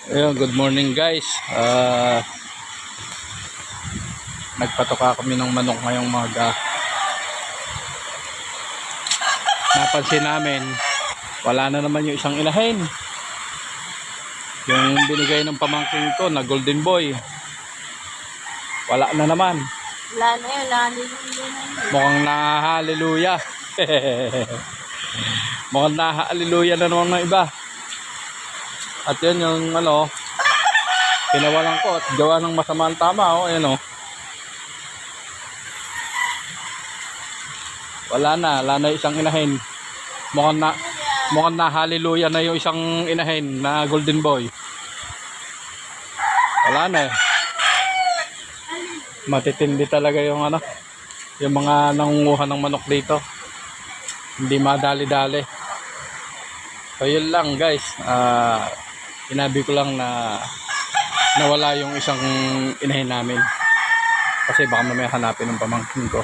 Ayun, good morning guys. Nagpatoka kami ng manok ngayong maga. Napansin namin, wala na naman yung isang inahin. Yung binigay ng pamangkin ko na golden boy. Wala na naman. Wala na yun, hallelujah na yun. Mukhang na-hallelujah. Mukhang na-hallelujah na naman ng iba. At yun yung pinawalan ko at gawa ng masamang tama. Ayan. Wala na isang inahin. Mukhang na hallelujah na yung isang inahin na golden boy. Wala na eh. Matitindi talaga yung yung mga nangunguha ng manok dito. Hindi madali-dali. So yun lang guys. Sinabi ko lang na nawala yung isang inahin namin. Kasi baka mamaya hanapin ng pamangkin ko.